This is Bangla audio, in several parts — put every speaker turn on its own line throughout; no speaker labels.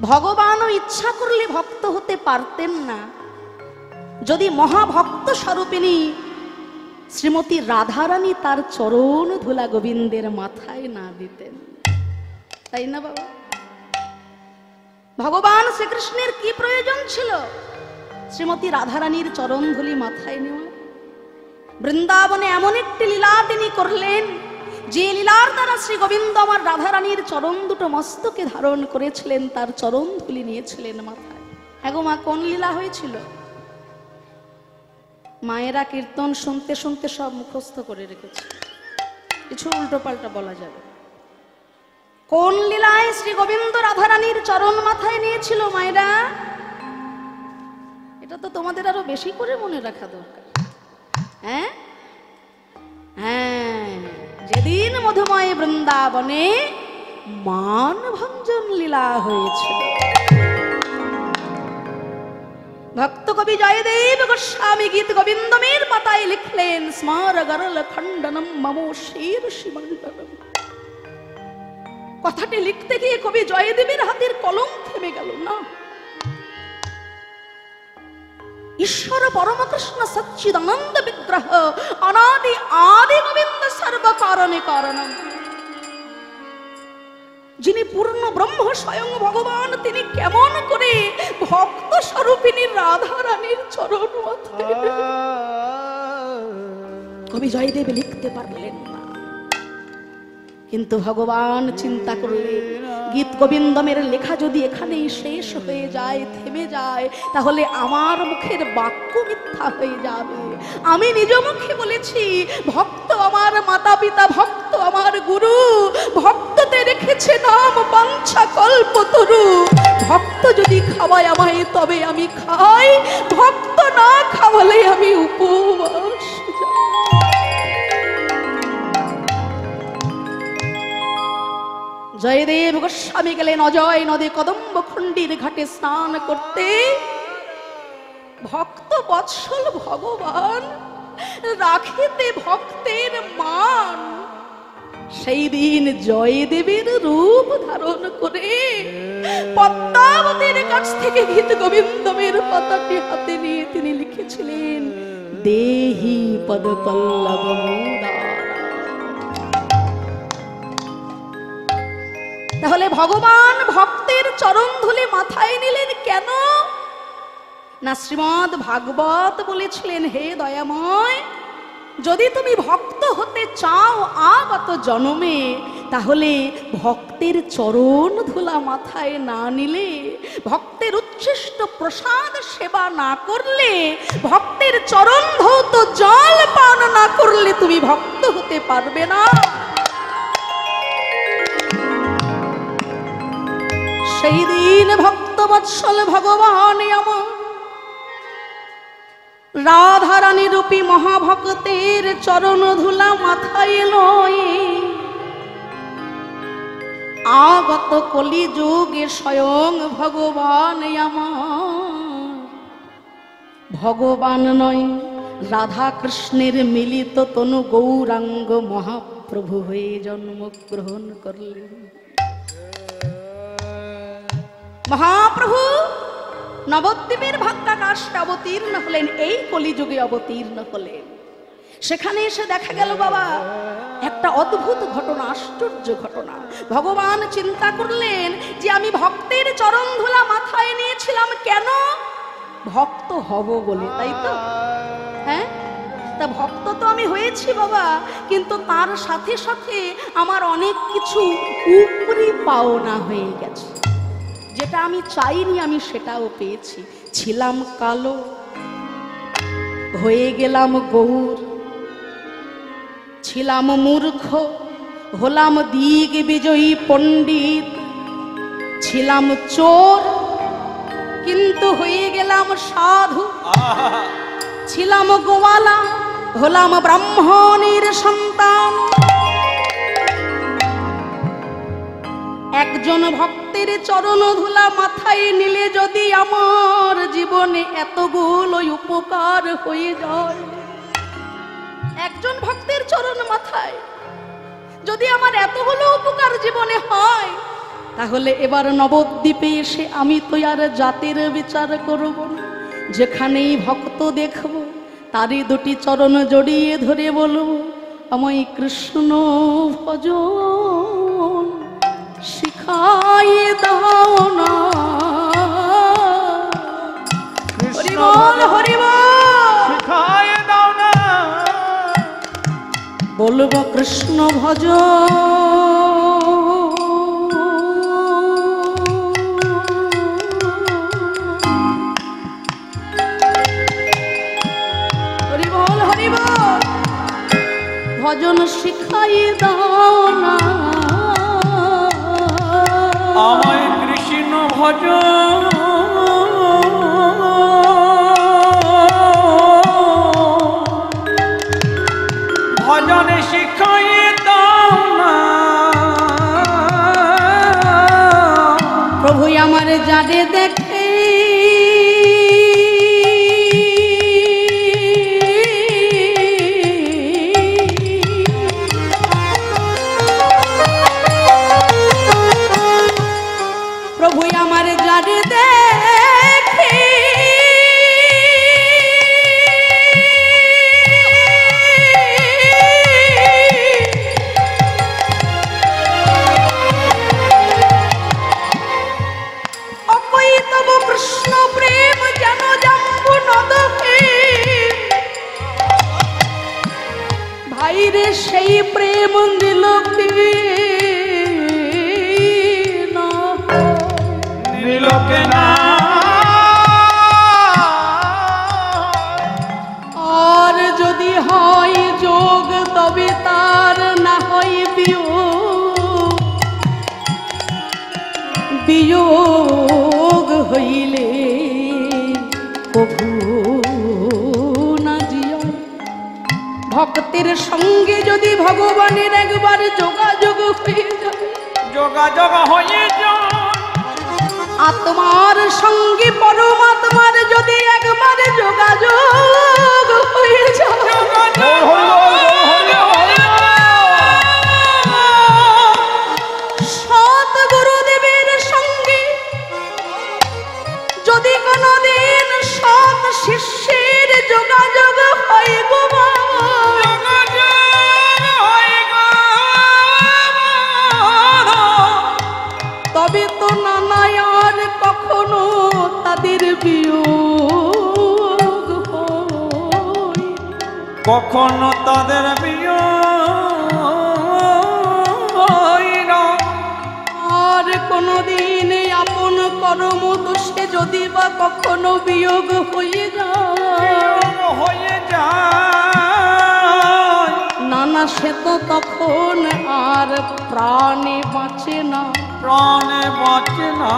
ভগবানও ইচ্ছা করলে ভক্ত হতে পারতেন না যদি মহাভক্ত স্বরূপিণী শ্রীমতী রাধারানী তার চরণ ধুলা গোবিন্দের মাথায় না দিতেন, তাই না বাবা? ভগবান শ্রীকৃষ্ণের কি প্রয়োজন ছিল শ্রীমতী রাধারানীর চরণ ধুলি মাথায় নেওয়া? বৃন্দাবনে এমন একটি লীলা তিনি করলেন যে লীলার দ্বারা শ্রী গোবিন্দ আমার রাধারানীর চরণ দুটো মস্তকে ধারণ করেছিলেন, তার চরণ ধুলি নিয়েছিলেন মাথায়। হ্যাঁ গো মা, কোন লীলা হয়েছিল? মায়েরা কীর্তন শুনতে শুনতে সব মুখস্থ করে রেখেছে, কিছু উল্টো পাল্টা বলা যাবে। কোন লীলায় শ্রী গোবিন্দ রাধারানীর চরণ মাথায় নিয়েছিল মায়েরা? এটা তো তোমাদের আরো বেশি করে মনে রাখা দরকার। হ্যাঁ হ্যাঁ, যেদিন মধুময় বৃন্দাবনে মান ভঞ্জন লীলা হয়েছিল। ভক্ত কবি জয়দেব গোস্বামী গীত গোবিন্দমের পাতায় লিখলেন, স্মার গরল খণ্ডনম মমো শীর্ষি মণ্ডলম। কথাটি লিখতে গিয়ে কবি জয়দেবের হাতের কলম থেমে গেল না। ঈশ্বর পরমকৃষ্ণ সচ্চিদানন্দ বিগ্রহ অনাদি আদি গোবিন্দ সর্ব কারণে কারণম, যিনি পূর্ণ ব্রহ্ম স্বয়ং ভগবান, তিনি কেমন করে ভক্ত স্বরূপিণী রাধারানীর চরণ মাথায় কবি জয়দেব লিখতে পারলেন না। কিন্তু ভগবান চিন্তা করলেন, গীত গোবিন্দমের লেখা যদি এখানেই শেষ হয়ে যায়, থেমে যায়, তাহলে আমার মুখের বাক্য মিথ্যা হয়ে যাবে। আমি নিজ মুখে বলেছি, ভক্ত আমার মাতা পিতা, ভক্ত আমার গুরু, ভক্ততে রেখেছে নাম বাঞ্ছা কল্পতরু। ভক্ত যদি খাওয়ায় আমায় তবে আমি খাই, ভক্ত না খাওয়ালে আমি উপবাস। জয়দেব গোস্বামী গেলেন অজয় নদী কদম্ব খণ্ডির ঘাটে স্নান করতে। ভক্ত বৎসল ভগবান রাখিতে ভক্তের মান, সেই দিন জয়দেবের রূপ ধারণ করে পদ্মাবতীর কাছ থেকে গীত গোবিন্দমের পাতাটি হাতে নিয়ে তিনি লিখেছিলেন, দেহি পদপল্লব মুদা। তাহলে ভগবান ভক্তের চরণ ধুলি মাথায় নিলেন কেন? না, শ্রীমদ্ ভাগবত বলেছিলেন, হে দয়াময়, যদি তুমি ভক্ত হতে চাও আগত জন্মে, তাহলে ভক্তের চরণ ধুলা মাথায় না নিলে, ভক্তের উচ্ছিষ্ট প্রসাদ সেবা না করলে, ভক্তের চরণ ধৌত জল পান না করলে তুমি ভক্ত হতে পারবে না। সেই দিন ভক্ত বৎসল ভগবান আমার রাধারানী রূপী মহাভক্তের চরণ ধুলা মাথায় লয়ে আগত কলি যুগে স্বয়ং ভগবান আমার। ভগবান নয়, রাধা কৃষ্ণের মিলিত তনু গৌরাঙ্গ মহাপ্রভু হয়ে জন্মগ্রহণ করলেন। মহাপ্রভু নবদ্বীপের ভাগ্যাকাশে অবতীর্ণ হলেন, এই কলিযুগে অবতীর্ণ হলেন। সেখানে এসে দেখা গেল বাবা একটা অদ্ভুত ঘটনা, আশ্চর্য ঘটনা। ভগবান চিন্তা করলেন যে আমি ভক্তের চরণ ধুলা মাথায় নিয়েছিলাম কেন? ভক্ত হব বলে, তাই তো? হ্যাঁ, তা ভক্ত তো আমি হয়েছি বাবা, কিন্তু তার সাথে সাথে আমার অনেক কিছু উপরি পাওনা হয়ে গেছে। যেটা আমি চাইনি আমি সেটাও পেয়েছি। ছিলাম কালো, হয়ে গেলাম গৌর, ছিলাম মূর্খ, হলাম দিগ বিজয়ী পণ্ডিত, ছিলাম চোর, কিন্তু হয়ে গেলাম সাধু, ছিলাম গোয়ালা, হলাম ব্রাহ্মণের সন্তান। একজন ভক্তের চরণ ধুলা মাথায় নিলে যদি আমার জীবনে এতগুলো উপকার হয়ে যায়, একজন ভক্তের চরণ মাথায় যদি আমার এতগুলো উপকার জীবনে হয়, তাহলে এবার নবদ্বীপে এসে আমি তো আর জাতের বিচার করব না, যেখানেই ভক্ত দেখব তারই দুটি চরণ জড়িয়ে ধরে বলবো আমায় কৃষ্ণ ভজন শিখাই দাও না। হরি বল হরি বল
শিখাই দাও না,
বলবো কৃষ্ণ ভজন। ভজন শিখাই দাও না,
আমায় কৃষ্ণ ভজন ভজনে শিখাই দাও না।
প্রভু আমার যারে দেখে সেই প্রেম দিল কি না
দিল কে না,
আর যদি হয় যোগ তবে তার না হয় বিয়োগ, বিয়োগ হইলে প্রভু ভক্তের সঙ্গে যদি ভগবানের একবার যোগাযোগ হয়ে যায়,
যোগাযোগ হয়ে যায়,
আত্মার সঙ্গে পরমাত্মার যদি একবার যোগাযোগ হয়ে যায়, সৎ গুরুদেবের সঙ্গে যদি কোনদিন সৎ শিষ্যের যোগাযোগ হয় গো তবে তো নানা আর কখনো তাদের বিয়োগ হয়,
কখনো তাদের বিয়োগ হয় না।
আর কোনদিন আপন কর্ম দোষে যদি বা কখনো বিয়োগ হয়ে যায়, নানা সে তো তখন আর প্রাণে বাঁচে না,
প্রাণে বাঁচে না।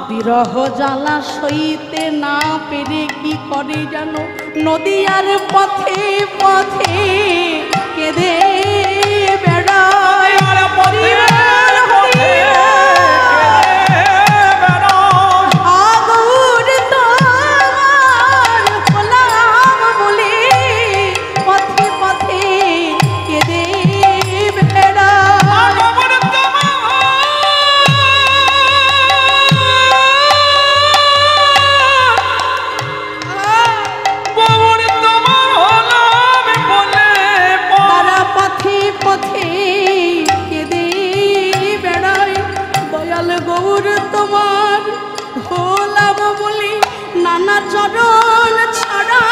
বিরহ জ্বালা সইতে না পেরে কি করে জানো, নদীয়ার পথে পথে কেঁদে বেড়ায়, পরিবার হতে আগুন তোমার গোলাম বলে পথে পথে কেঁদে বেড়ায়। তারা পথে পথে কেঁদে বেড়ায়, দয়াল গৌর তোমার হলাম বলি নানা চরণ ছাড়া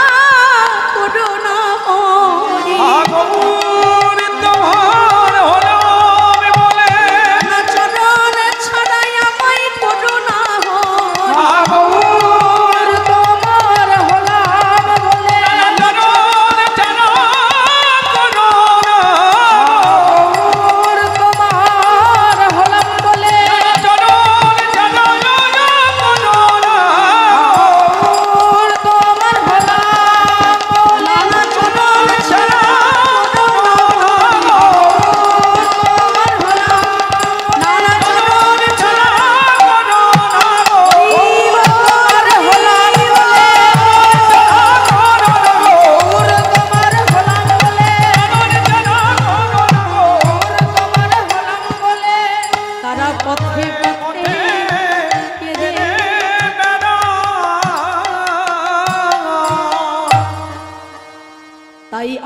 করো না হরি, নানা চরণ ছাড়াই আমায় করো না হরি, তোমার হলাম বলে তোমার হলাম বলে তোমার হলাম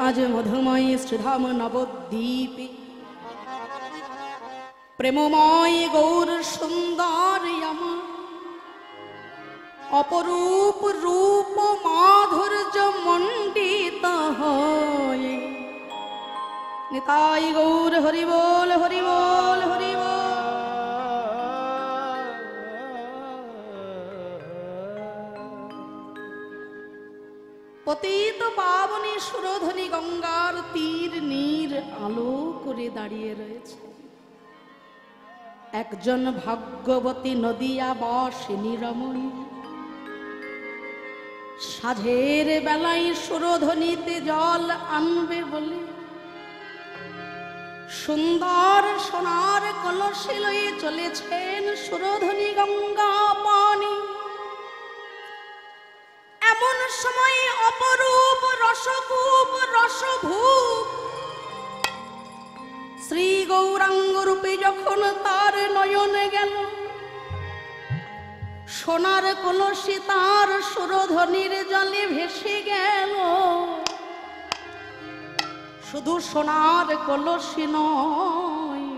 আজ মধুময় শ্রীধাম নবদ্বীপে প্রেমময় গৌর সুন্দর আমার অপরূপ রূপ মাধুর্য মণ্ডিত হয়। নিতাই গৌর হরি বল হরি বল হরি বল। পতিত পাবনী সুরধনী গঙ্গার তীর নীর আলো করে দাঁড়িয়ে রয়েছে একজন ভাগ্যবতী নদিয়া বাসিনী রমণী। সাঝের বেলায় সুরধনীতে জল আনবে বলে সুন্দর সোনার কলসি লয়ে চলেছেন সুরধনী গঙ্গা পানি। এমন সময় অপরূপ রসকূপ রসভূপ শ্রী গৌরাঙ্গ রূপে যখন তার নয়নে গেল, সোনার কলসি তার সুরধনীর জলে ভেসে গেল। শুধু সোনার কলসি নয়,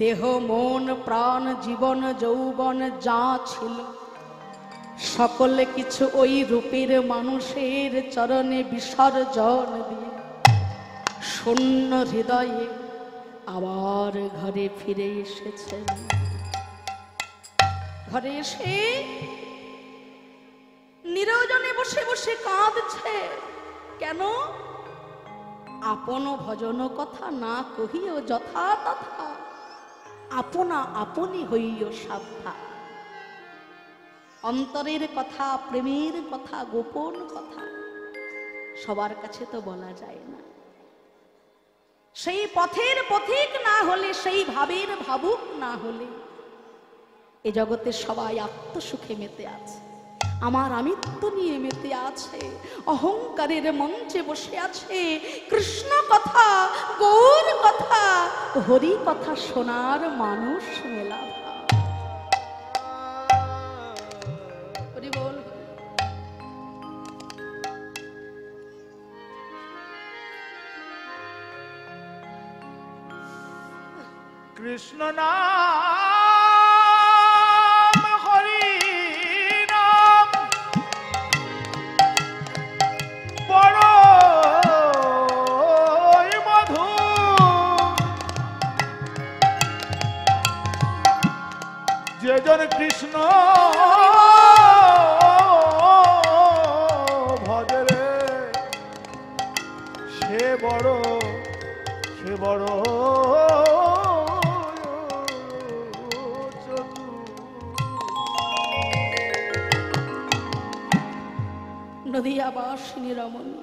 দেহ মন প্রাণ জীবন যৌবন যা ছিল সকল কিছু ওই রূপের মানুষের চরণে বিসর্জন দিয়ে শূন্য হৃদয়ে আবার ঘরে ফিরে এসেছেন। ঘরে এসে নিরজনে বসে বসে কাঁদছে। কেন? আপন ভজন কথা না কহিও যথা তথা, আপনা আপনি হইও সাবধান। অন্তরের কথা, প্রেমের কথা, গোপন কথা সবার কাছে তো বলা যায় না। সেই পথের পথিক না হলে, সেই ভাবের ভাবুক না হলে এ জগতে সবাই আত্মসুখে মেতে আছে, আমার আমিত্ব নিয়ে মেতে আছে, অহংকারের মঞ্চে বসে আছে। কৃষ্ণ কথা, গৌর কথা, হরি কথা শোনার মানুষ মেলা। হরি বল।
কৃষ্ণ নাম হরি নাম বড় মধু, যেজন কৃষ্ণ ভজরে সে বড়
নদিয়া বাসিনী রমণী।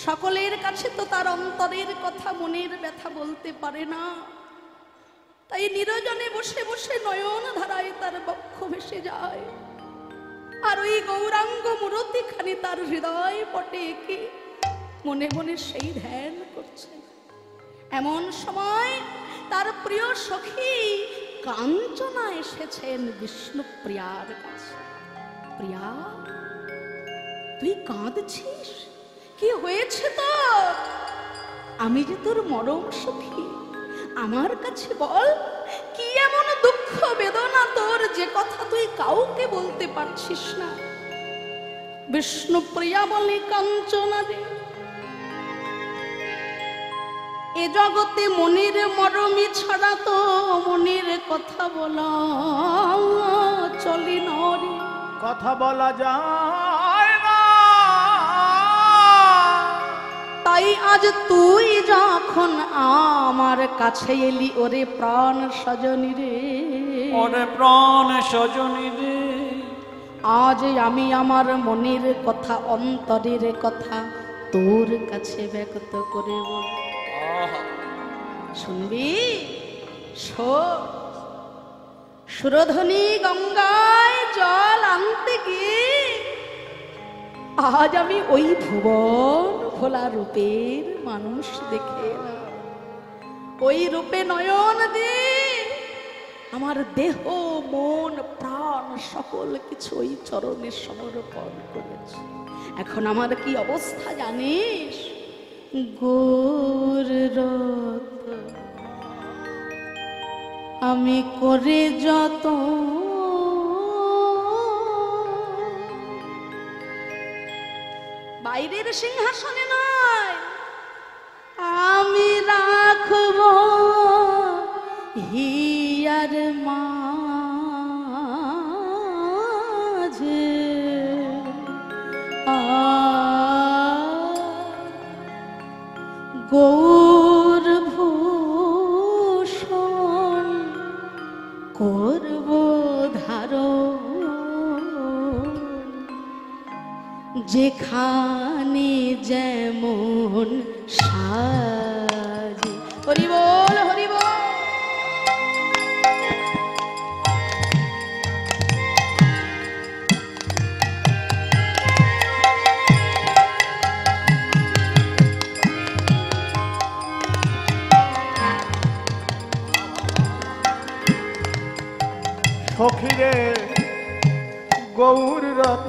সকলের কাছে তো তার অন্তরের কথা, মনের ব্যথা বলতে পারে না, তাই নিরজনে বসে বসে নয়ন ধারায় তার বক্ষ ভেসে যায়। আর ওই গৌরাঙ্গ মূরতিখানি তার হৃদয় পটে এঁকে মনে মনে সেই ধ্যান করছে। এমন সময় তার প্রিয় সখী কাঞ্চনা এসেছেন বিষ্ণুপ্রিয়ার কাছে। প্রিয়া, তুই কাঁদছিস? কি হয়েছে তোর? আমি যে তোর মরম সখী, আমার কাছে বল, কি এমন দুঃখ বেদনা তোর যে কথা তুই কাউকে বলতে পারছিস না? বিষ্ণুপ্রিয়া বলে, কাঞ্চনা রে, এ জগতে মনের মরমি ছাড়া তো মনের কথা বলা চলে না রে।
কথা বলা যায় না,
তাই আজ তুই যখন আমার কাছে এলি ওরে প্রাণ সজনী রে,
ওরে প্রাণ সজনী রে,
আজ আমি আমার মনের কথা, অন্তরের কথা তোর কাছে ব্যক্ত করে বল। শুনবি? সুরধনী গঙ্গায় জল আনতে গিয়ে আজ আমি ওই ভুবন ভোলা রূপের মানুষ দেখে এলাম। ওই রূপে নয়ন দিয়ে আমার দেহ মন প্রাণ সকল কিছু ওই চরণে সমর্পণ করেছি। এখন আমার কি অবস্থা জানিস? গৌররত আমি করে যত বাইরের সিংহাসনে নয়, আমি রাখব হিয়ার মাঝে। গৌর ভূষণ করব ধারণ, যেখানে যেমন সাজে। হরি বল, হরি বল।
সখীরে গৌর রত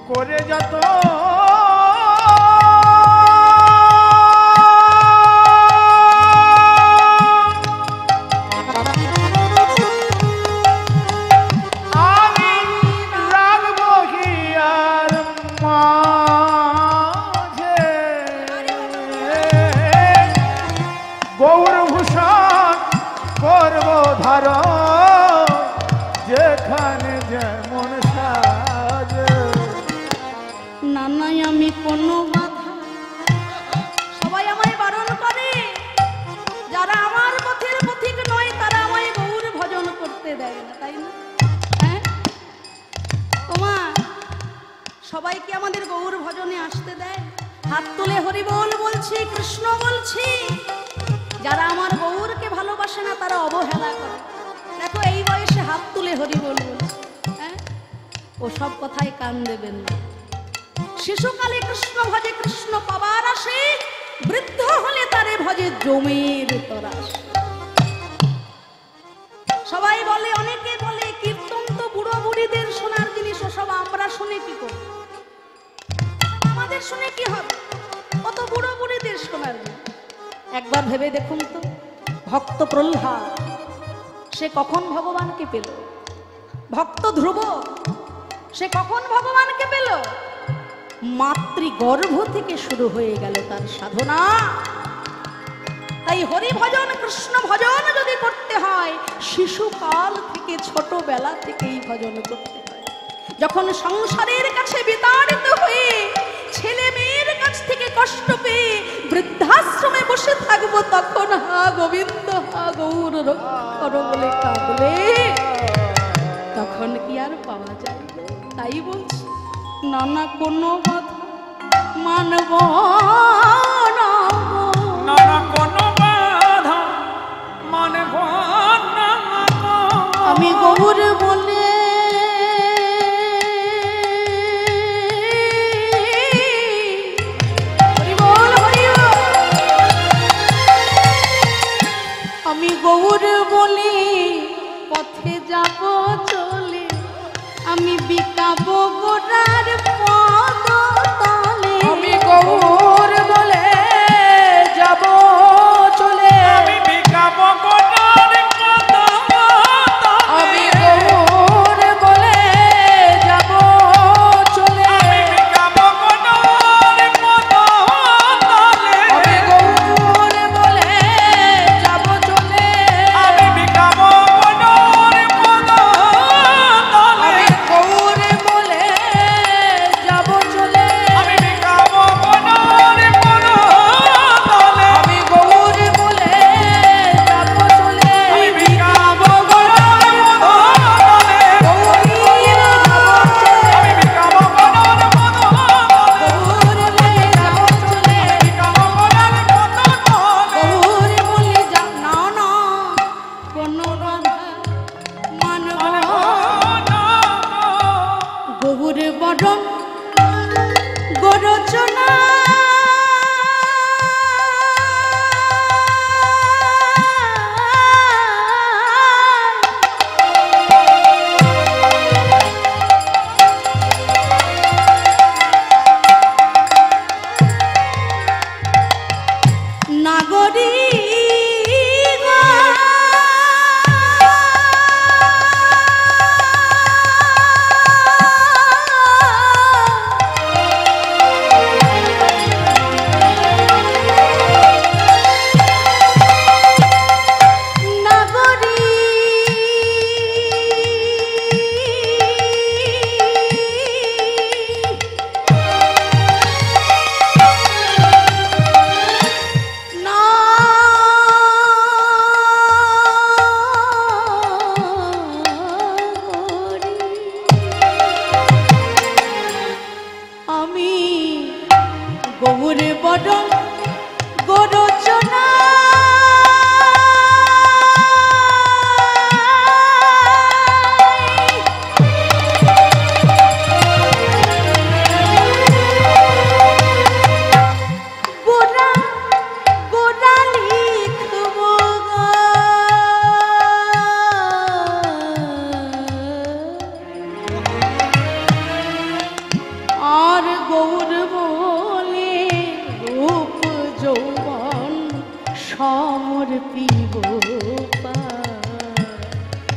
করে যত আমি রাখবো হিয়ার মাঝে। গৌর ভূষণ করব ধারণ, যেখানে যেমন সাজে।
না নাই আমি কোনো বাধা, সবাই আমায় বারণ করে, যারা আমার পথের পথিক নয় তারা আমায় গৌর ভজন করতে দেয় না, তাই না? হ্যাঁ ওমা, সবাই কি আমাদের গৌর ভজনে আসতে দেয়? হাত তুলে হরি বল বলছি, কৃষ্ণ বলছি। যারা আমার গৌরকে ভালোবাসে না তারা অবহেলা করে। দেখো এই বয়সে হাত তুলে হরি বল বলছি। হ্যাঁ, ও সব কথায় কান দেবেন না। শিশুকালে কৃষ্ণ ভজে কৃষ্ণ পাবার আসে, বৃদ্ধ হলে তারে ভজে জমের তরাস। সবাই বলে, অনেকে বলে কীর্তন তো বুড়ো বুড়িদের শোনার জিনিস, ওসব আমরা শুনে কি করি? আমাদের শুনে কি হবে? কত বুড়ো বুড়িদের শোনার জিনিস। একবার ভেবে দেখুন তো, ভক্ত প্রহ্লাদ সে কখন ভগবানকে পেল? ভক্ত ধ্রুব সে কখন ভগবানকে পেল? মাতৃগর্ভ থেকে শুরু হয়ে গেল তার সাধনা। তাই হরি ভজন কৃষ্ণ ভজন যদি করতে হয়, শিশুকাল থেকে ছোটবেলা থেকেই ভজন করতে হয়। যখন সংসারের কাছে বিতাড়িত হয়ে ছেলে মেয়ের কাছ থেকে কষ্ট পেয়ে বৃদ্ধাশ্রমে বসে থাকবো, তখন হা গোবিন্দ হা গৌর রক্ষর বলে কাঁদলে তখন কি আর পাওয়া যায়? তাই বলছি, নানা কোনো কথা মানব না,
নানা কোনো বাধা মানব না।
আমি গৌর বলে আমি গৌর বলি পথে যাব চলে, আমি বিকাবো গোড়ার পদ তলে।
আমি গৌর বলে যাব চলে, আমি বিকাবো গোড়ার পদ তলে।
আমি গৌর বলে যাব চলে,
আমি বিকাবো গোড়ার পদ তলে।
আমি গৌর বলে যাব চলে,
আমি বিকাবো গোড়ার পদ তলে।
আমি গৌর বলে যাব চলে,
আমি বিকাবো গোড়ার পদ তলে।
আমি গৌর বলে যাব চলে,
আমি বিকাবো গোড়ার পদ তলে।
গৌরী যাব চলে,
আমি বিকাবো গোড়ার পদ তলে।
গৌর বলে যাব চলে,
বিকাবো গোড়ার পদ তলে।
গৌর বলে যাব না, না কোনো বাধা মানব না। গৌর বড় গরচনা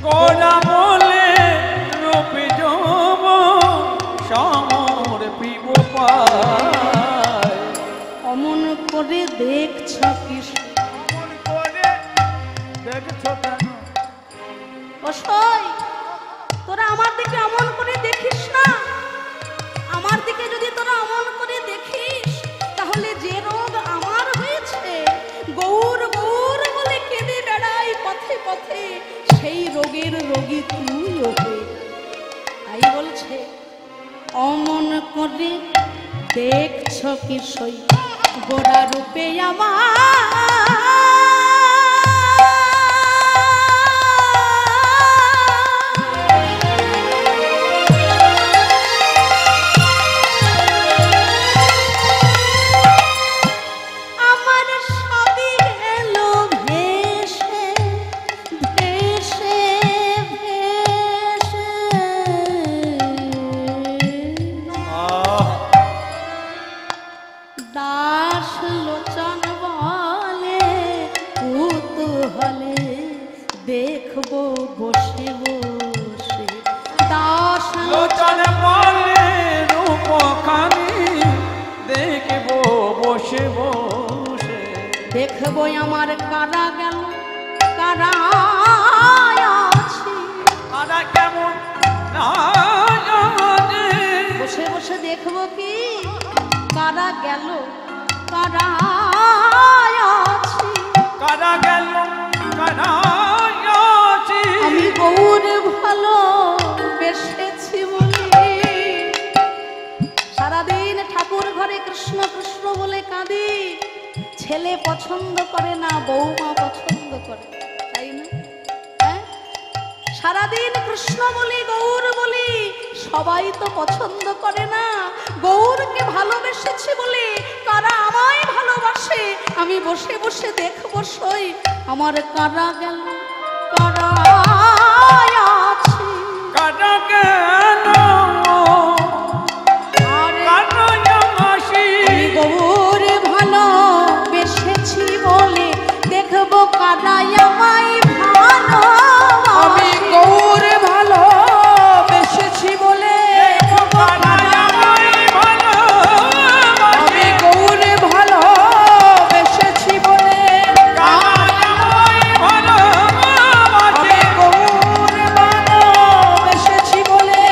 গোনা বলে রূপে যব সমর পিব পায়।
অমন করে দেখছ কি
অমন করে দেখছো কেন?
অসই, তোরা আমার দিকে অমন করে দেখিস না। আমার দিকে যদি তোরা অমন করে দেখিস, তাহলে যে রোগ আমার হয়েছে, গৌর গৌর বলে কেঁদে বেড়াই পথে পথে, সেই রোগের রোগী তুইও হয়ে। তাই বলছে অমন করে দেখছ কি সই গোড়া রূপে আমার সবই গেল ভেসে ভেসে ভেসে। দাস লোচন বলে কুতূহলে দেখবো বসে বসে। দাস
লোচন বলে রূপখানি দেখব বসে বসে।
দেখবো আমার কারা গেল কারা আছে,
আরা কেমন না জানে।
বসে বসে দেখবো কি কারা গেল কারা আছে।
কারা গেল কারা আছে।
আমি গৌর ভালো বেসেছি বলে সারাদিন ঠাকুর ঘরে কৃষ্ণ কৃষ্ণ বলে কাঁদি। ছেলে পছন্দ করে না, বৌমা পছন্দ করে, তাই না? হ্যাঁ, সারাদিন কৃষ্ণ বলি গৌর বলি, সবাই তো পছন্দ করে না। গৌরকে ভালোবেসেছি বলে কারা আমায় ভালোবাসে। আমি বসে বসে দেখবো সই আমার কারা গেল কারা আছে।
কারা গেল কারা আসি।
আমি গৌর ভালো বেসেছি বলে দেখবো কারা আমায় ভালো।
আমি গৌর ভালো বেসেছি বলে আমি গৌর ভালো বেসেছি বলে আমি গৌর ভালো বেসেছি বলে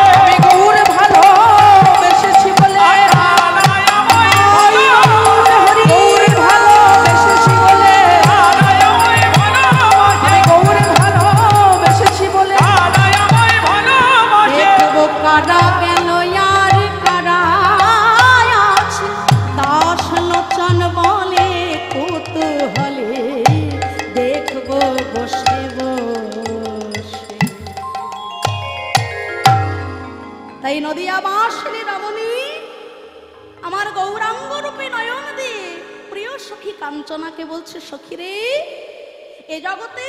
আমি গৌর ভালো বেসেছি বলে গৌর ভালো বেসেছি বলে আমি গৌর ভালো বেসেছি বলে
দেখবো কারা গেল আর কারা আছে। দাস লোচন বলে কৌতূহলে দেখবো বসে বসে। তাই নদিয়া বাসিনী রমণী আমার গৌরাঙ্গ রূপে নয়ন দিয়ে প্রিয় সখী কাঞ্চনাকে বলছে, সখী রে, এ জগতে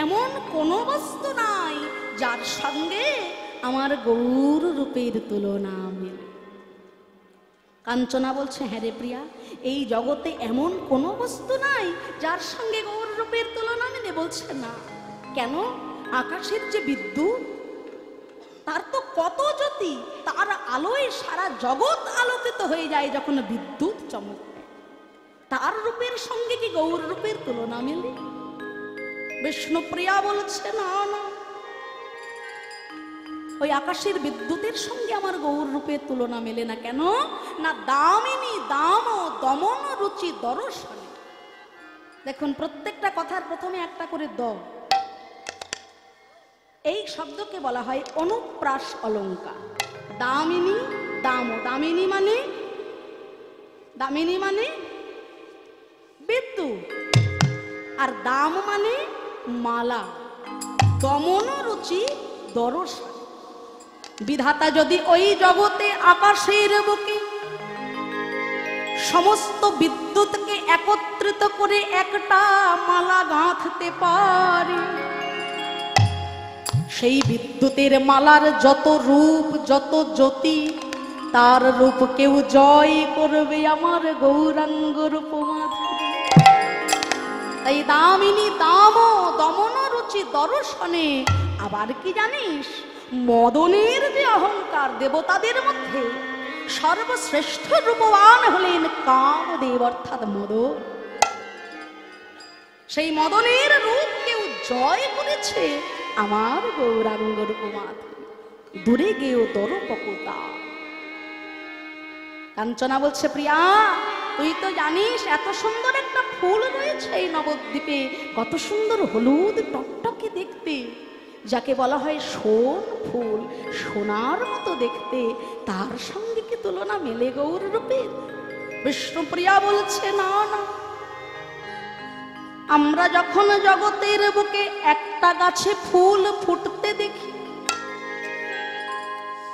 এমন কোনো বস্তু নাই যার সঙ্গে আমার গৌর রূপের তুলনা মেলে। কাঞ্চনা বলছে, হ্যাঁ রে প্রিয়া, এই জগতে এমন কোনো বস্তু নাই যার সঙ্গে গৌর রূপের তুলনা মেলে। বলছে না কেন? আকাশের যে বিদ্যুৎ, তার তো কত জ্যোতি, তার আলোয় সারা জগৎ আলোকিত হয়ে যায় যখন বিদ্যুৎ চমকে। তার রূপের সঙ্গে কি গৌর রূপের তুলনা মেলে? বিষ্ণুপ্রিয়া বলছে না না, ওই আকাশের বিদ্যুতের সঙ্গে আমার গৌর রূপের তুলনা মেলে না। কেন না? দামিনী দাম ও দমন রুচি দর্শনে। দেখুন, প্রত্যেকটা কথার প্রথমে একটা করে দ। এই শব্দকে বলা হয় অনুপ্রাস অলঙ্কার। দামিনী দাম, দামিনী মানে বিদ্যুৎ, আর দাম মানে মালা। দমন রুচি দর্শন। বিধাতা যদি ওই জগতে আকাশের বুকে সমস্ত বিদ্যুৎকে একত্রিত করে একটা মালা গাঁথতে পারে, সেই বিদ্যুতের মালার যত রূপ যত জ্যোতি, তার রূপ কেউ জয় করবে আমার গৌরাঙ্গ রূপ মাধুরী। তাই দামিনী দাম দমন রুচি দর্শনে। আবার কি জানিস, মদনের যে অহংকার, দেবতাদের মধ্যে সর্বশ্রেষ্ঠ রূপবান হলেন কামদেব অর্থাৎ মদন। সেই মদনের রূপ কেউ জয় করেছে আমার গৌরাঙ্গ রূপমাধুরী, দূরে গেও দরপকতা। কাঞ্চনা বলছে, প্রিয়া তুই তো জানিস এত সুন্দর একটা ফুল রয়েছে এই নবদ্বীপে, কত সুন্দর হলুদ টকটকে দেখতে, যাকে বলা হয় সোন ফুল, সোনার মতো দেখতে, তার সঙ্গে কি তুলনা মেলে গৌর রূপের? বিষ্ণুপ্রিয়া বলছে, না না, আমরা যখন জগতের বুকে একটা গাছে ফুল ফুটতে দেখি,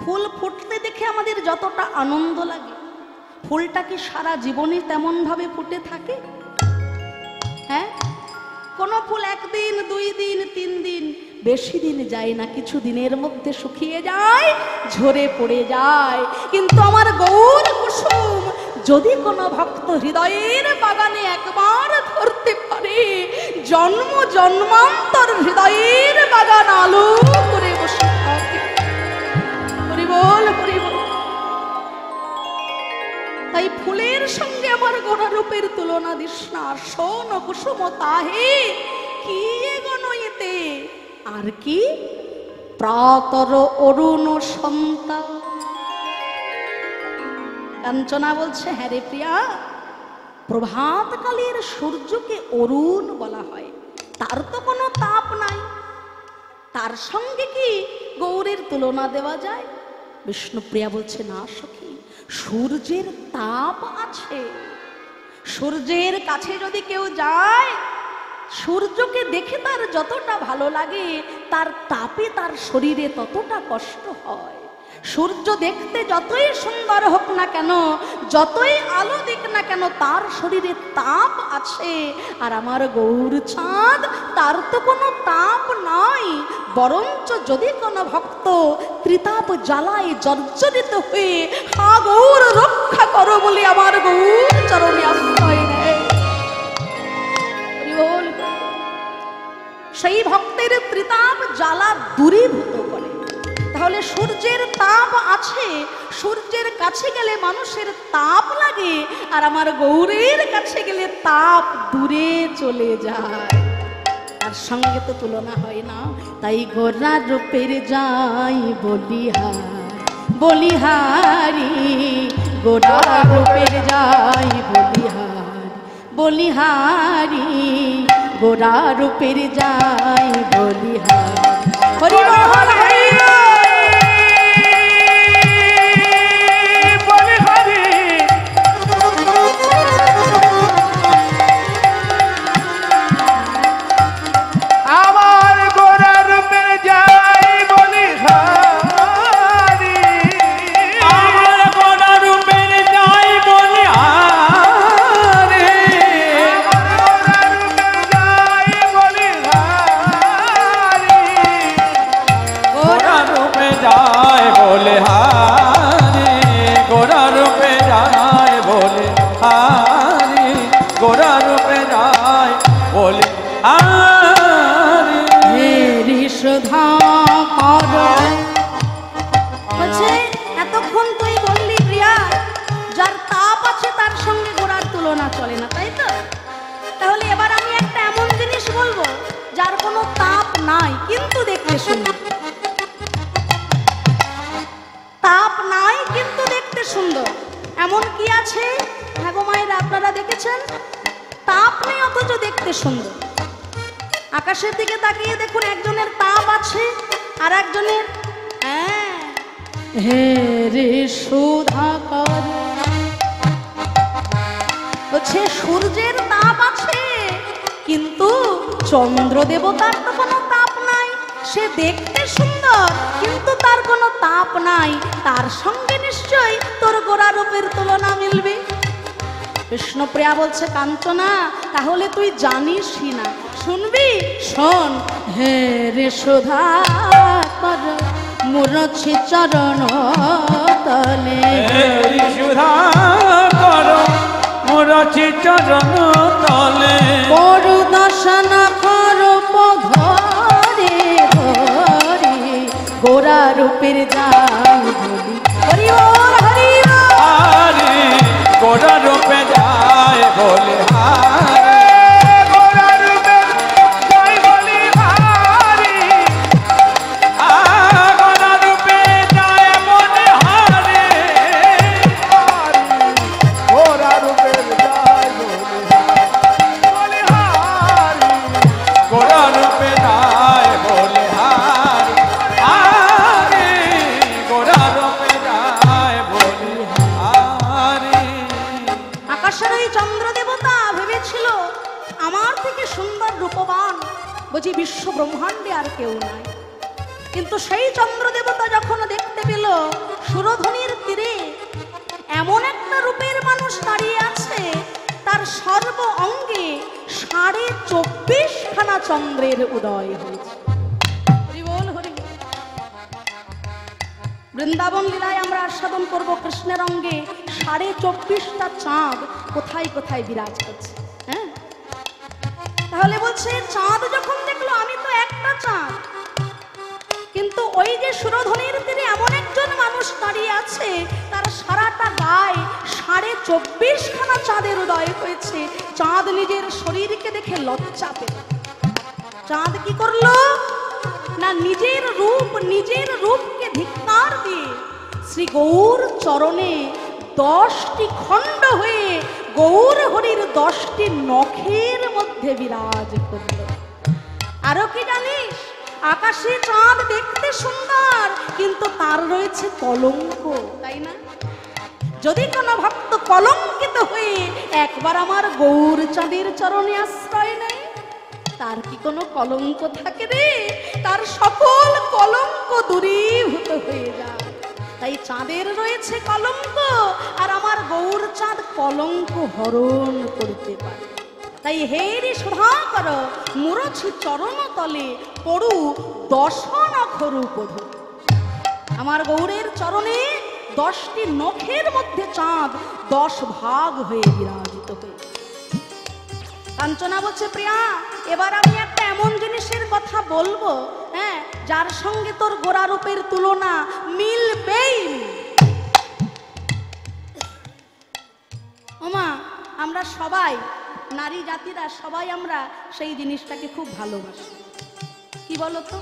ফুল ফুটতে দেখে আমাদের যতটা আনন্দ লাগে, ফুলটা কি সারা জীবনে তেমন ভাবে ফুটে থাকে? হ্যাঁ, কোন ফুল একদিন, 2 দিন, 3 দিন, বেশি দিন যায় না, কিছু দিনের মধ্যে শুকিয়ে যায়, ঝরে পড়ে যায়। কিন্তু আমার গৌর কুসুম যদি কোনো ভক্ত হৃদয়ের বাগানে একবার ধরতে পারে, জন্ম জন্মান্তর হৃদয়ের বাগান আলো করে বসে থাকে। হরি বল, হরি বল। তাই ফুলের সঙ্গে আমার গোড়া রূপের তুলনা দিস না। শোন কুসুম তাহে কি গণইতে, আর কি প্রাতর অরুণ সন্তা। কাঞ্চনা বলছে, হ্যাঁ রে প্রিয়া, প্রভাতকালের সূর্যকে অরুণ বলা হয়, তার তো কোনো তাপ নাই, তার সঙ্গে কি গৌরের তুলনা দেওয়া যায়? বিষ্ণুপ্রিয়া বলছে, না সখী, সূর্যের তাপ আছে। সূর্যের কাছে যদি কেউ যায়, সূর্যকে দেখে তার যতটা ভালো লাগে, তার তাপে তার শরীরে ততটা কষ্ট হয়। সূর্য দেখতে যতই সুন্দর হোক না কেন, যতই আলো দিক না কেন, তার শরীরে তাপ আছে। আর আমার গৌর চাঁদ, তার তো কোনো তাপ নাই, বরঞ্চ যদি কোনো ভক্ত ত্রিতাপ জ্বালায় জর্জরিত হয়ে হা গৌর রক্ষা করো বলে আমার গৌর চরণে আশ্রয় নেয়, সেই ভক্তের ত্রিতাপ জ্বালা দূরীভূত করে। তাহলে সূর্যের তাপ আছে, সূর্যের কাছে গেলে মানুষের তাপ লাগে, আর আমার গৌরের কাছে গেলে তাপ দূরে চলে যায়, তার সঙ্গে তো তুলনা হয় না। তাই গোরা রূপের যাই বলিহার, বলিহারি, গোরা রূপের যাই বলিহার, বলিহারি, গোরা রূপের যাই বলিহার। হরি বল, হরি এতক্ষণ তুই বললি প্রিয়া, যার তাপ আছে তার সঙ্গে গোড়ার তুলনা চলে না, তাই তো? তাহলে এবার আমি একটা এমন জিনিস বলবো যার কোনো তাপ নাই কিন্তু দেখতে সুন্দর, তাপ নাই কিন্তু দেখতে সুন্দর, এমন কি আছে? হ্যাঁ গো মায়েরা, আপনারা দেখেছেন? তাপ নেই অথচ দেখতে সুন্দর। আকাশের দিকে তাকিয়ে দেখুন, একজনের তাপ আছে আর একজনের হে রে সুধাকর, হচ্ছে সূর্যের তাপ আছে কিন্তু চন্দ্র দেবতার তো কোনো তাপ নাই, সে দেখতে সুন্দর কিন্তু তার কোনো তাপ নাই, তার সঙ্গে নিশ্চয়ই তোর গোরা রূপের তুলনা মিলবে। কৃষ্ণপ্রিয়া বলছে, কাঞ্চনা তাহলে তুই জানিসই না, শুনবি? শোন, হে রে সুধাকর মুরছি চরণ তলে,
হে রে সুধাকর রচি চরণ তলে
বড় দর্শন করব ঘরে ঘরে গোরা রূপের যাই বলি হরি বল হরি বল।
হারে গোরা রূপে যায় বলে হারে
বুঝি বিশ্ব ব্রহ্মাণ্ডে আর কেউ নাই, কিন্তু সেই চন্দ্র দেবতা যখন দেখতে পেল সুরধনির তীরে এমন একটা রূপের মানুষ দাঁড়িয়ে আছে, তার সর্ব অঙ্গে 24.5 খানা চন্দ্রের উদয় হয়েছে। হরি বল হরি বল। বৃন্দাবন লীলায় আমরা আস্বাদন করব কৃষ্ণের অঙ্গে 24.5টা চাঁদ কোথায় কোথায় বিরাজ করছে। হ্যাঁ, তাহলে বলছে চাঁদ যখন দেখলো আমি তো একটা চাঁদ, কিন্তু ওই যে সুরধনির তীরে এমন একজন মানুষ দাঁড়িয়ে আছে, তার সারাটা গায়ে 24.5 খানা চাঁদের উদয় হয়েছে। চাঁদ নিজের শরীরকে দেখে লজ্জা পেল। চাঁদ কি করলো না, নিজের রূপকে ধিক্কার দিয়ে শ্রী গৌর চরণে 10টি খণ্ড হয়ে গৌর হরির 10টি নখের মধ্যে বিরাজ করল। আরো কি জানিস, আকাশে চাঁদ দেখতে সুন্দর, কিন্তু তার রয়েছে কলঙ্ক, তাই না? যদি কোনো ভক্ত কলঙ্কিত হয়ে একবার আমার গৌর চাঁদের চরণে আশ্রয় নেয়, তার কি কোনো কলঙ্ক থাকে রে? তার সকল কলঙ্ক দূরীভূত হয়ে যায়। তাই চাঁদের রয়েছে কলঙ্ক, আর আমার গৌর চাঁদ কলঙ্ক হরণ করতে পারে। তাই হেরি সুধা কর মুরছি চরণ তলে পড়ু 10 নখ রূপধু। আমার গৌরের চরণে 10টি নখের মধ্যে চাঁদ 10 ভাগ হয়ে বিরাজিত হয়ে। কাঞ্চনা বলছে, প্রিয়া এবার আমি একটা এমন জিনিসের কথা বলবো, হ্যাঁ, যার সঙ্গে তোর গোরা রূপের তুলনা মিলবেই। ওমা, আমরা সবাই নারী জাতিরা সবাই আমরা সেই জিনিসটাকে খুব ভালোবাসি। কি বলতো,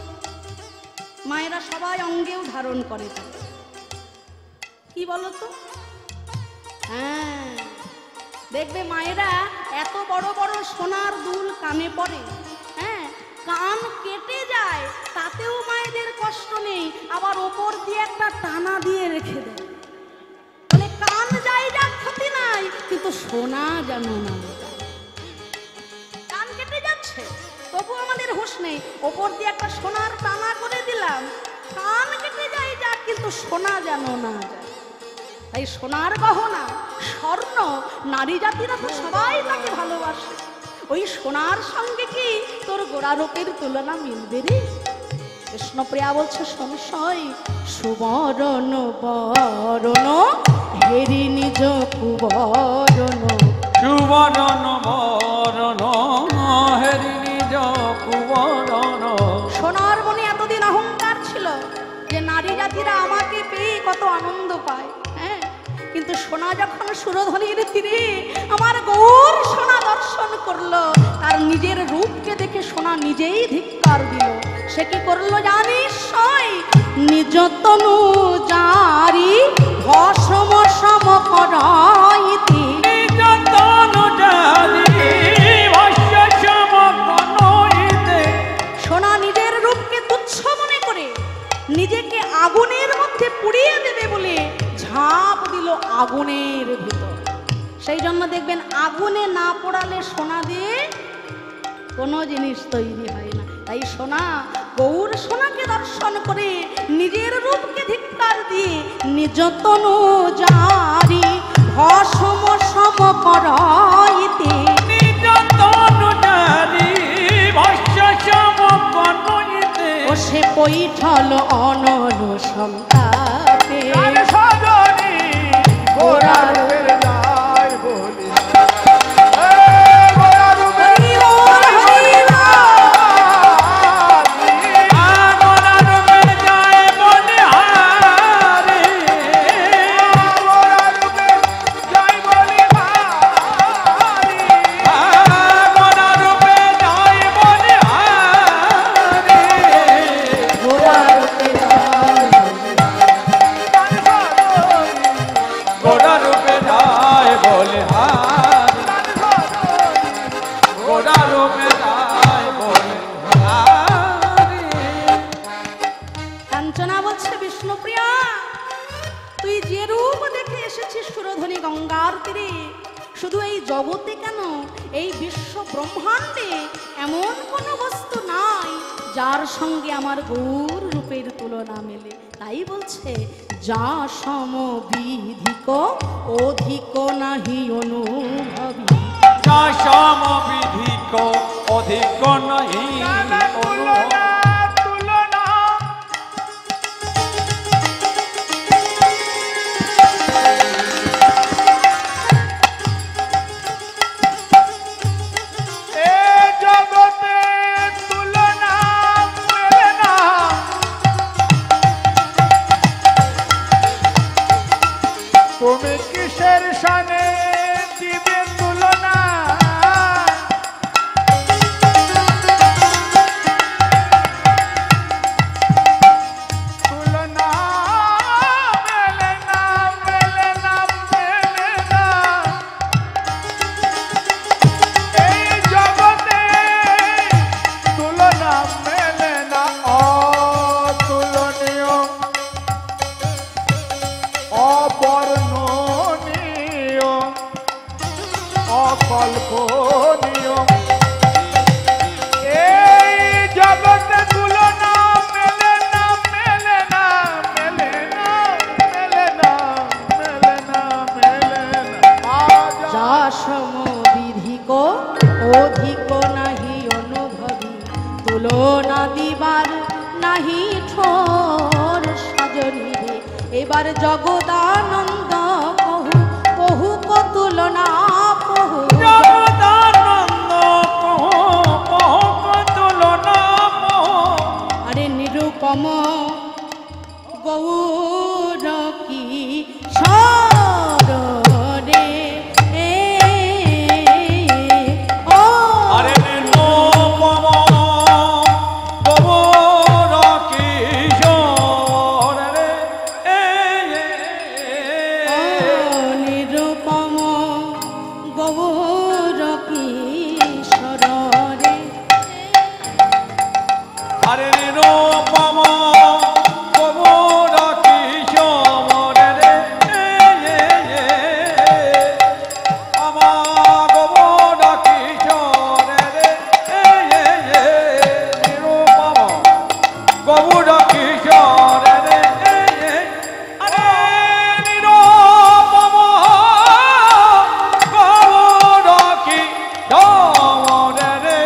মায়েরা সবাই অঙ্গেও ধারণ করে, কি বলতো? হ্যাঁ, দেখবে মায়েরা এত বড় বড় সোনার দুল কানে পড়ে, হ্যাঁ, কান কেটে যায় তাতেও মায়েদের কষ্ট নেই, আবার ওপর দিয়ে একটা টানা দিয়ে রেখে দেয়, বলে কান যাই যা ক্ষতি নাই, কিন্তু সোনা যেন না। কান কেটে যাচ্ছে তবু আমাদের হুঁশ নেই, ওপর দিয়ে একটা সোনার টানা করে দিলাম, কান কেটে যায় যা, কিন্তু সোনা যেন না যায়। তাই সোনার গহনা স্বর্ণ নারী জাতিরা তো সবাই তাকে ভালোবাসে। ওই সোনার সঙ্গে কি তোর গোরা রূপের তুলনা মিলবে রে? কৃষ্ণপ্রিয়া বলছে, সংশয় সুবরণ বরণ হেরি নিজ কুবরণ।
সুবরণ বরণ হেরি নিজ কুবরণ।
সোনার মনে এতদিন অহংকার ছিল যে নারী জাতিরা আমাকে পেয়ে কত আনন্দ পায়, হ্যাঁ, কিন্তু সোনা যখন সুরধনির তীরে আমার গৌর সোনা দর্শন করলো, তার নিজের রূপকে দেখে সোনা নিজেই ধিক্কার দিল। সে কি করলো জানিস? নিজ তনু জারি ভস্ম সম করাইতি।
নিজ তনু জারি ভস্ম সম করাইতে।
সোনা নিজের রূপকে তুচ্ছ মনে করে নিজেকে আগুনের মধ্যে পুড়িয়ে দেবে বলে ঝাঁপ দিল আগুনের ভিতর। সেই জন্য দেখবেন আগুনে না পোড়ালে সোনা দিয়ে কোনো জিনিস তৈরি হয় না। তাই সোনা, গৌর সোনাকে দর্শন করে নিজের রূপকে ধিক্কার দিয়ে নিজ তনু জারি ভস্ম সম করাইতে।
নিজ তনু জারি ভস্ম সম করাইতে।
ও সে পৈঠল অনল সন্তাপে
সজনী গোরা রূপের যায় বলি।
শুধু এই জগতে কেন, এই বিশ্ব ব্রহ্মাণ্ডে এমন কোনো বস্তু নাই যার সঙ্গে আমার গৌর রূপের তুলনা মেলে। তাই বলছে যা সমবিধিক অধিক নাহি অনুভবী,
যা সমবিধিক অধিক নাহি অনুভবী।
তুমি কিসের সানে দিবে তুলনা, তুলনা মেলে না, মেলে না, মেলে না। এই জগতে তুলনা মেলে না, অতুলনীয় অবর্ণনীয় অকল্পনীয়। এই জগতে তুলনা মেলে না, মেলে না, মেলে না, মেলে না, মেলে না, মেলে না।
যা সমবিধিক অধিক নাহি অনুভবী, তুলনা দিবার নাহি ঠোর সজনী রে। এবার জগদানন্দ কহু কহু তুলনা কহু,
জগদানন্দ কহু কহু তুলনা কহু।
আরে নিরুপম গৌর কি সরে ও,
আরে নিরুপম গৌর কিশোর রে,
নিরুপম গৌর কিশোরে।
আরে নিরুপম গৌর কিশোর রে, আমার গৌর কিশোর রে, নিরুপম গৌর কিশোর রে। আরে নিরুপম গৌর কিশোর রে,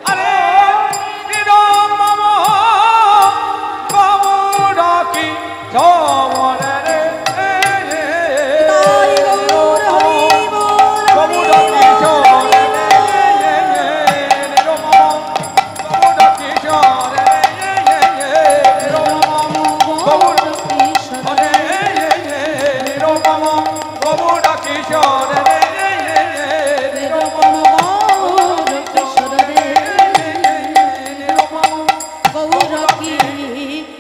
আরে নিরুপম গৌর কিশোর রে,
তাই গৌর হরি বল,
গৌর কিশোর রে, নিরুপম গৌর কিশোর রে, নিরুপম গৌর
কিশোর
রে, নিরুপম গৌর কিশোর রে,
নিরুপম গৌর কিশোরে,
নিরুপম
গৌর কিশোরে।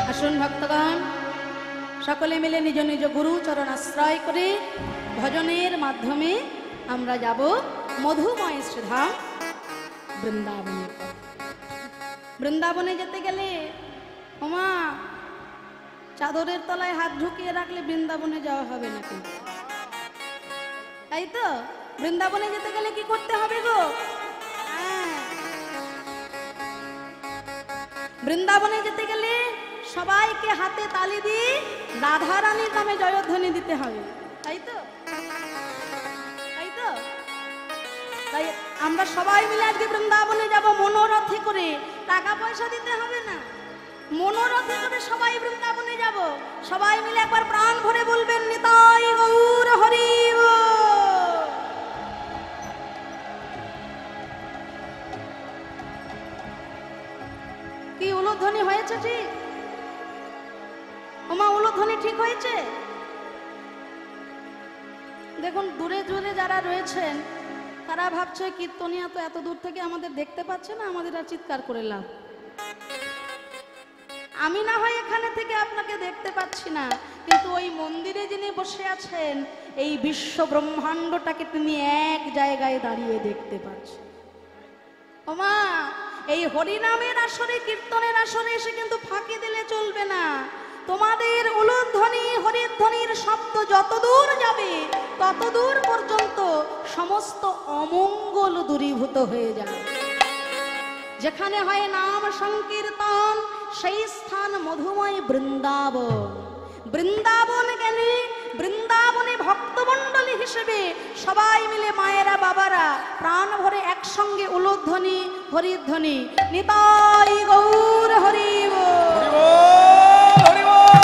আসুন ভক্তগণ, সকলে মিলে নিজ নিজ গুরু চরণ আশ্রয় করে ভজনের মাধ্যমে আমরা যাব মধুময় শ্রীধাম বৃন্দাবনে। বৃন্দাবনে যেতে গেলে ওমা চাদরের তলায় হাত ঢুকিয়ে রাখলে বৃন্দাবনে যাওয়া হবে না কিন্তু, তাই তো? বৃন্দাবনে যেতে গেলে কি করতে হবে গো? বৃন্দাবনে যেতে গেলে সবাইকে হাতে তালি দিয়ে রাধা রানীর নামে জয়ধ্বনি দিতে হবে, তাই তো? তাই তো? তাই আমরা সবাই মিলে আজকে বৃন্দাবনে যাব মনোরথে করে, টাকা পয়সা দিতে হবে না, মনোরথে করে সবাই বৃন্দাবনে যাব। সবাই মিলে একবার প্রাণ ভরে বলবেন নিতাই গৌর হরি বল। কি উলুধ্বনি হয়েছে ঠিক? ওমা উলুধ্বনি ঠিক হয়েছে? দেখুন দূরে দূরে যারা রয়েছেন তারা ভাবছে কীর্তনিয়া তো এত দূর থেকে আমাদের দেখতে পাচ্ছে না, আমাদের আর চিৎকার করে লাভ। আমি না হয় এখানে থেকে আপনাকে দেখতে পাচ্ছি না, কিন্তু ওই মন্দিরে যিনি বসে আছেন এই বিশ্ব ব্রহ্মাণ্ডটাকে তিনি এক জায়গায় দাঁড়িয়ে দেখতে পাচ্ছেন। ওমা এই হরিনামের আসরে কীর্তনের আসরে এসে কিন্তু ফাঁকি দিলে চলবে না। তোমাদের উলুধ্বনি হরিধ্বনির শব্দ যতদূর যাবে ততদূর পর্যন্ত সমস্ত অমঙ্গল দূরীভূত হয়ে যাবে। যেখানে হয় নাম সংকীর্তন সেই স্থান মধুময় বৃন্দাবন। বৃন্দাবন গেলে বৃন্দাবনে ভক্তমণ্ডলী হিসেবে সবাই মিলে মায়েরা বাবারা প্রাণ ভরে একসঙ্গে উলুধ্বনি হরিধ্বনি নিতাই গৌর হরি বল।
হরি বল,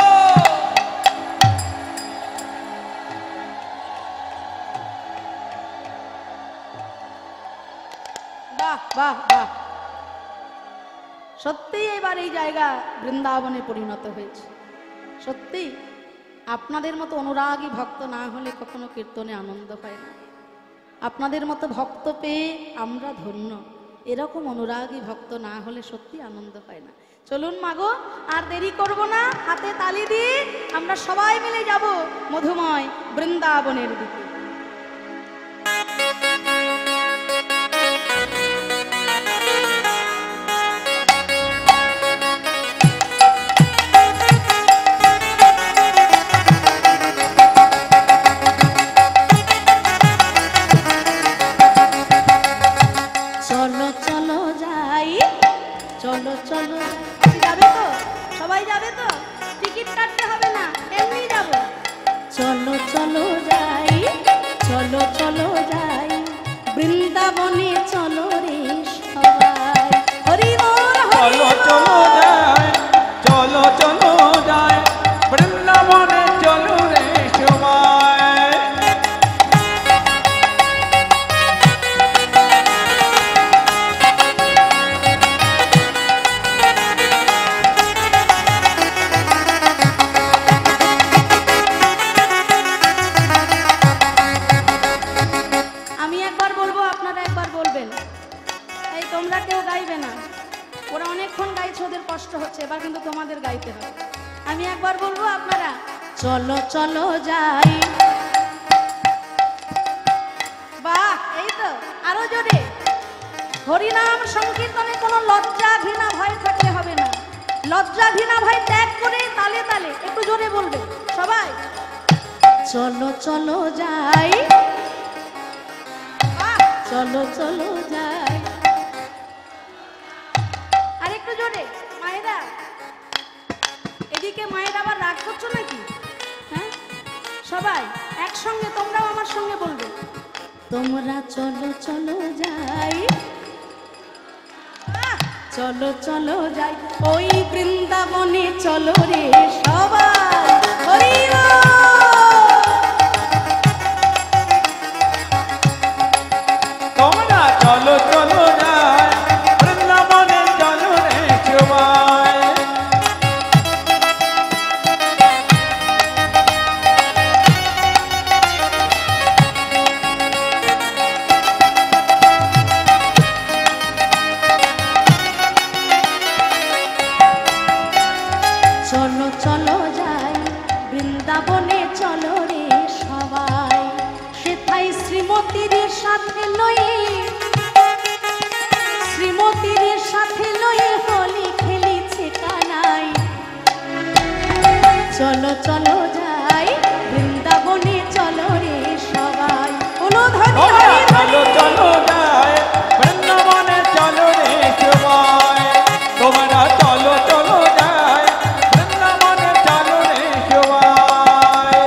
বাহ বাহ বাহ, সত্যি এবার এই জায়গা বৃন্দাবনে পরিণত হয়েছে। সত্যি আপনাদের মতো অনুরাগী ভক্ত না হলে কখনো কীর্তনে আনন্দ হয় না। আপনাদের মতো ভক্ত পেয়ে আমরা ধন্য। এরকম অনুরাগী ভক্ত না হলে সত্যি আনন্দ হয় না। চলুন মাগো, আর দেরি করব না, হাতে তালি দিয়ে আমরা সবাই মিলে যাব মধুময় বৃন্দাবনের দিকে। চলো চলো যাই, চলো চলো যাবে তো? সবাই যাবে তো? টিকিট কাটতে হবে না, এমনি যাব। চলো চলো যাই, চলো চলো যাই, বৃন্দাবনে চলো রে সবাই। হরি বল হরি
চলো
বল।
চলো যায়, চলো চলো যায়, বৃন্দাবনে চলো রে সবাই।
আমি একবার বলবো, আপনারা একবার বলবেন। এই তোমরা কেউ গাইবে না, ওরা অনেকক্ষণ গাইছে, ওদের কষ্ট হচ্ছে, এবার কিন্তু তোমাদের গাইতে হবে। আমি একবার বলবো, আপনারা চলো চলো যাই। বাহ, এই তো, আরো জোরে। হরিনাম সংকীর্তনে কোনো লজ্জা ঘৃণা ভয় থাকলে হবে না। লজ্জা ঘৃণা ভয় ত্যাগ করে তালে তালে একটু জোরে বলবে সবাই। চলো চলো যাই, চলো চলো যাই। আর একটু জোরে মায়েরা, এদিকে মায়েরা আবার রাগ করছো নাকি? হ্যাঁ, সবাই একসঙ্গে তোমরাও আমার সঙ্গে বলবে। তোমরা চলো চলো যাই, চলো চলো যাই, ওই বৃন্দাবনে চলো রে সবাই। হরি বল।
তোমরা চলো চলো যায়, বৃন্দাবনে চলো রে সবাই।
চলো চলো যাই, বৃন্দাবনে চলো রে সবাই। সেথায় শ্রীমতীর সাথে লয়ে, শ্রীমতীর সাথে লয়ে হোলি খেলিছে কানাই। চলো চলো যাই, বৃন্দাবনে চলো রে সবাই। উলুধ্বনি
তোমরা
হরি
চলো
হরি।
চলো যায়, বৃন্দাবনে চলো রে সবাই। তোমরা চলো চলো যায়, বৃন্দাবনে চলো রে সবাই।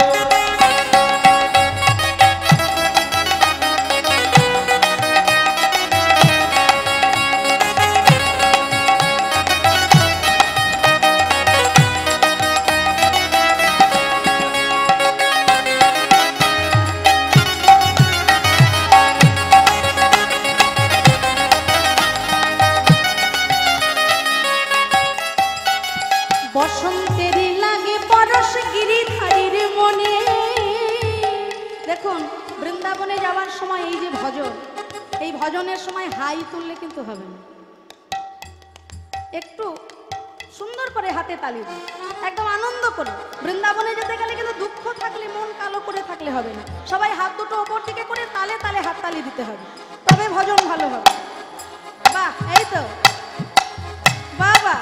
বসন্তেরই লাগে পরশ গিরিধারীর মনে। দেখুন বৃন্দাবনে যাওয়ার সময় এই যে ভজন, এই ভজনের সময় হাই তুললে কিন্তু হবে না, একটু সুন্দর করে হাতে তালি দিন, একদম আনন্দ করে। বৃন্দাবনে যেতে গেলে কিন্তু দুঃখ থাকলে, মন কালো করে থাকলে হবে না, সবাই হাত দুটো ওপর দিকে করে তালে তালে হাত তালি দিতে হবে, তবে ভজন ভালো হবে। বাহ, এই তো বাবা।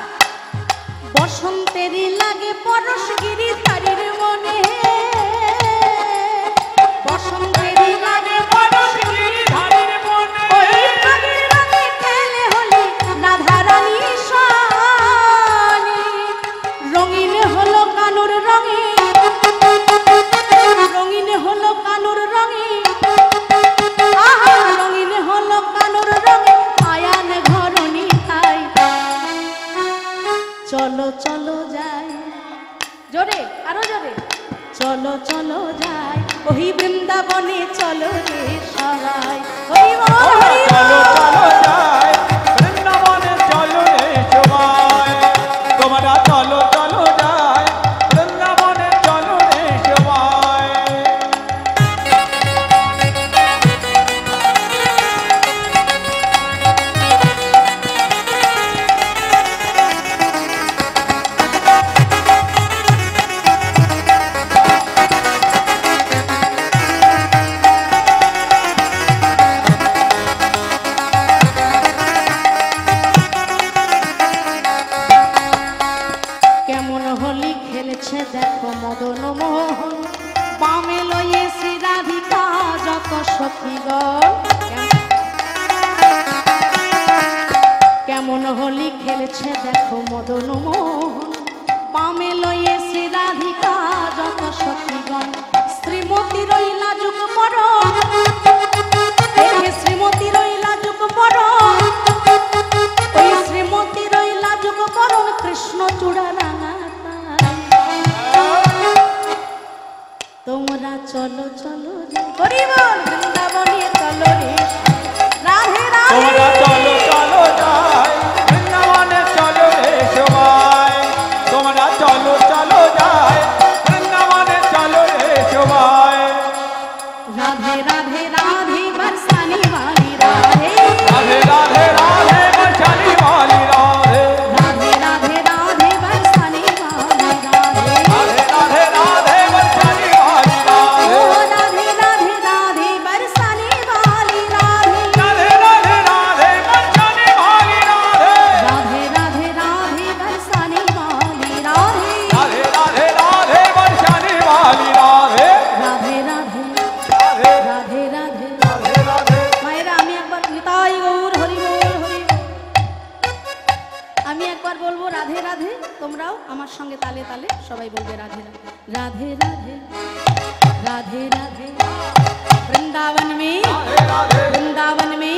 বসন্তেরই লাগে পরশ গিরিধারীর মনে, বসন্তেরই লাগে পরশ গিরিধারীর মনে। ওই আগের রাতে খেলে হলি রাধারানী শানি, রঙিন হলো কানুর রঙে, রঙিন হলো কানুর রঙে, আহা রঙিন হলো কানুর রঙে, আয়ান ঘরণী তাই। চলো চলো যাই, জোরে আরো জোরে, চলো চলো যাই ওই বৃন্দাবনে, চলো রে সবাই। হরি বল, হরি বল।
চলো চলো যাই বৃন্দাবনে, চলো রে সবাই। তোমরা চলো চলো যাই বৃন্দাবনে, চলো রে সবাই।
কেমন হোলি খেলেছে দেখো মদন মোহন, বামে লয়ে শ্রী রাধিকা যত সখীগণ। কেমন হোলি খেলেছে দেখো মদন মোহন, বামে লয়ে শ্রী রাধিকা যত সখীগণ। শ্রীমতী রইলা যুগ পর, শ্রীমতী রইলা যুগ পর, ওই শ্রীমতী রইলা যুগ বরণ, কৃষ্ণ চূড়া রাঙা। তোমরা চলো চলো হরি বল বৃন্দাবনে, চলো রে রাধে রাধে।
তোমরা চলো চলো যাই বৃন্দাবনে, চলো রে সবাই। তোমরা চলো চলো যাই বৃন্দাবনে, চলো রে সবাই।
রাধে রাধে রাধে বরসানে वाली राधे,
রাধে রাধে রাধে বর্ষানি वाली রাধে,
राधे राधे राधे बरसाने वाली राधे।
রাধে রাধে রাধে বর্ষানি वाली রাধে,
ओ राधे राधे राधे बरसाने वाली राधे,
রাধে রাধে রাধে বর্ষানি वाली রাধে,
राधे राधे राधे बरसाने वाली राधे,
রাধে রাধে রাধে বর্ষানি वाली রাধে,
राधे राधे
রাধে
राधे राधे।
রাধে রাধে।
মায়েরা আমি একবার নিতাই গৌর হরি বল, হরি বল। আমি একবার বলবো রাধে রাধে, তোমরাও আমার সঙ্গে তালে তালে সবাই বলবে রাধে রাধে, রাধে রাধে, राधे राधे। वृंदावन में,
রাধে রাধে
वृंदावन में